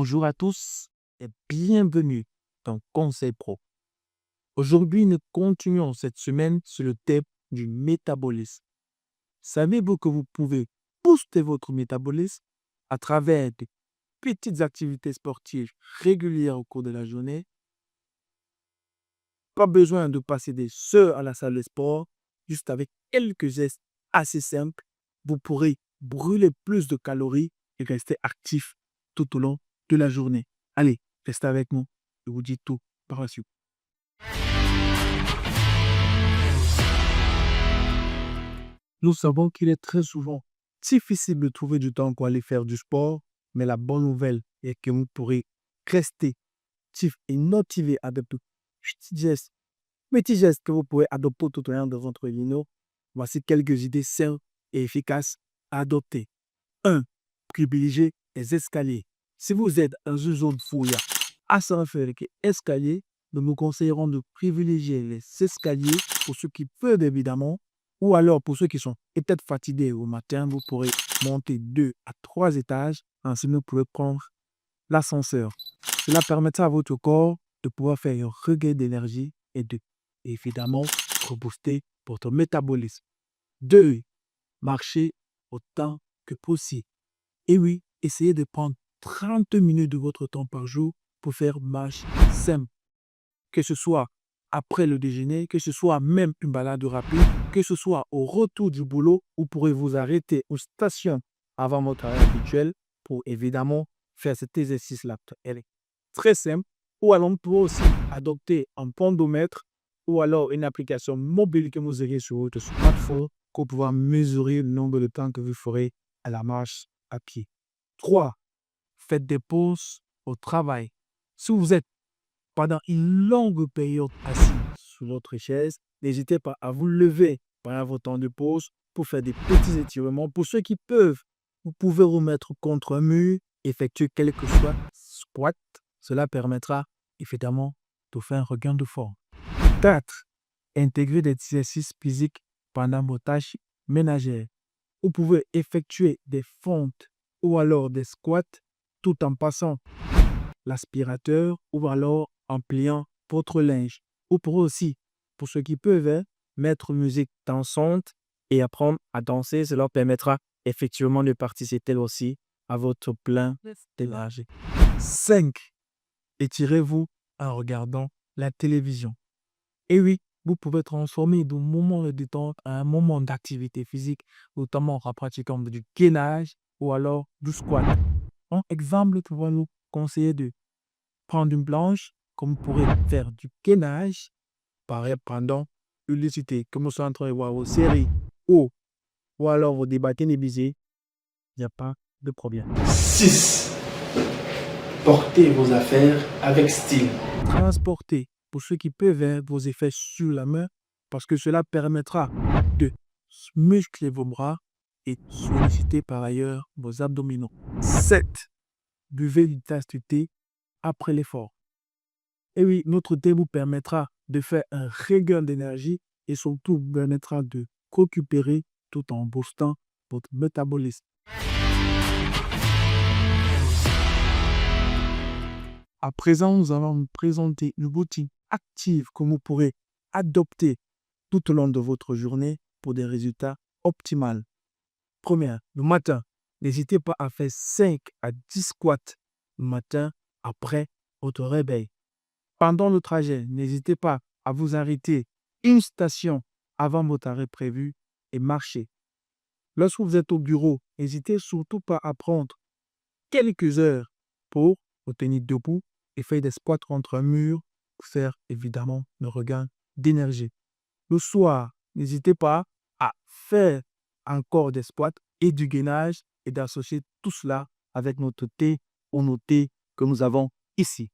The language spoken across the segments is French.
Bonjour à tous et bienvenue dans Conseil Pro. Aujourd'hui, nous continuons cette semaine sur le thème du métabolisme. Savez-vous que vous pouvez booster votre métabolisme à travers de petites activités sportives régulières au cours de la journée? Pas besoin de passer des heures à la salle de sport, juste avec quelques gestes assez simples, vous pourrez brûler plus de calories et rester actif tout au long de la journée. Allez, restez avec nous, je vous dis tout par la suite. Nous savons qu'il est très souvent difficile de trouver du temps pour aller faire du sport, mais la bonne nouvelle est que vous pourrez rester actif et motivé avec de petits gestes que vous pouvez adopter tout au long de votre journée. Voici quelques idées simples et efficaces à adopter. 1. Privilégiez les escaliers. Si vous êtes dans une zone où il y a ascenseur et escalier, nous vous conseillerons de privilégier les escaliers pour ceux qui peuvent évidemment, ou alors pour ceux qui sont peut-être fatigués au matin, vous pourrez monter 2 à 3 étages, ensuite vous pouvez prendre l'ascenseur. Cela permettra à votre corps de pouvoir faire un regain d'énergie et de, évidemment, rebooster votre métabolisme. 2. Marchez autant que possible. Et oui, essayez de prendre 30 minutes de votre temps par jour pour faire marche simple. Que ce soit après le déjeuner, que ce soit même une balade rapide, que ce soit au retour du boulot, vous pourrez vous arrêter aux stations avant votre heure habituelle pour évidemment faire cet exercice-là. Elle est très simple. Ou alors, on peut aussi adopter un pendomètre ou alors une application mobile que vous aurez sur votre smartphone pour pouvoir mesurer le nombre de temps que vous ferez à la marche à pied. 3. Faites des pauses au travail. Si vous êtes pendant une longue période assis sur votre chaise, n'hésitez pas à vous lever pendant votre temps de pause pour faire des petits étirements. Pour ceux qui peuvent, vous pouvez vous mettre contre un mur, effectuer quelques squats. Cela permettra évidemment de faire un regain de forme. 4. Intégrer des exercices physiques pendant vos tâches ménagères. Vous pouvez effectuer des fentes ou alors des squats tout en passant l'aspirateur ou alors en pliant votre linge. Vous pourrez aussi, pour ceux qui peuvent, mettre musique dansante et apprendre à danser. Cela permettra effectivement de participer aussi à votre plein d'énergie. 5. Étirez-vous en regardant la télévision. Et oui, vous pouvez transformer de moments de détente à un moment d'activité physique, notamment en pratiquant du gainage ou alors du squat. En exemple, tu vas nous conseiller de prendre une planche, comme vous pourrez faire du gainage, pareil pendant une lucité, comme vous êtes en train de voir vos séries ou alors vos débats télévisés, il n'y a pas de problème. 6. Portez vos affaires avec style. Transportez, pour ceux qui peuvent, vos effets sur la main, parce que cela permettra de muscler vos bras et solliciter par ailleurs vos abdominaux. 7. Buvez une tasse de thé après l'effort. Et oui, notre thé vous permettra de faire un regain d'énergie et surtout vous permettra de récupérer tout en boostant votre métabolisme. À présent, nous allons vous présenter une routine active que vous pourrez adopter tout au long de votre journée pour des résultats optimaux. Première, le matin, n'hésitez pas à faire 5 à 10 squats le matin après votre réveil. Pendant le trajet, n'hésitez pas à vous arrêter une station avant votre arrêt prévu et marcher. Lorsque vous êtes au bureau, n'hésitez surtout pas à prendre quelques heures pour vous tenir debout et faire des squats contre un mur pour faire évidemment le regain d'énergie. Le soir, n'hésitez pas à faire encore des squats et du gainage et d'associer tout cela avec notre thé ou nos thés que nous avons ici.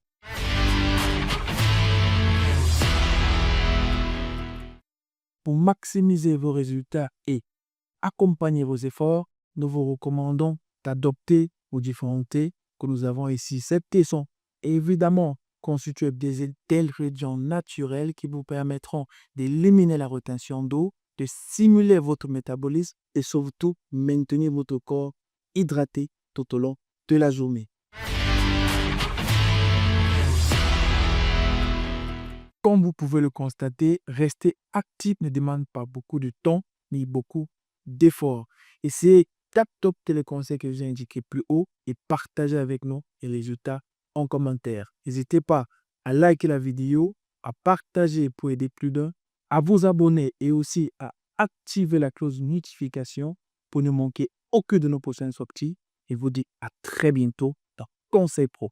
Pour maximiser vos résultats et accompagner vos efforts, nous vous recommandons d'adopter vos différents thés que nous avons ici. Ces thés sont évidemment constitués d'ingrédients naturels qui vous permettront d'éliminer la rétention d'eau, de stimuler votre métabolisme et surtout maintenir votre corps hydraté tout au long de la journée. Comme vous pouvez le constater, rester actif ne demande pas beaucoup de temps ni beaucoup d'efforts. Et c'est top les conseils que j'ai indiqués plus haut et partagez avec nous les résultats en commentaire. N'hésitez pas à liker la vidéo, à partager pour aider plus d'un, à vous abonner et aussi à activer la cloche de notification pour ne manquer aucune de nos prochaines sorties. Et vous dis à très bientôt dans Conseil Pro.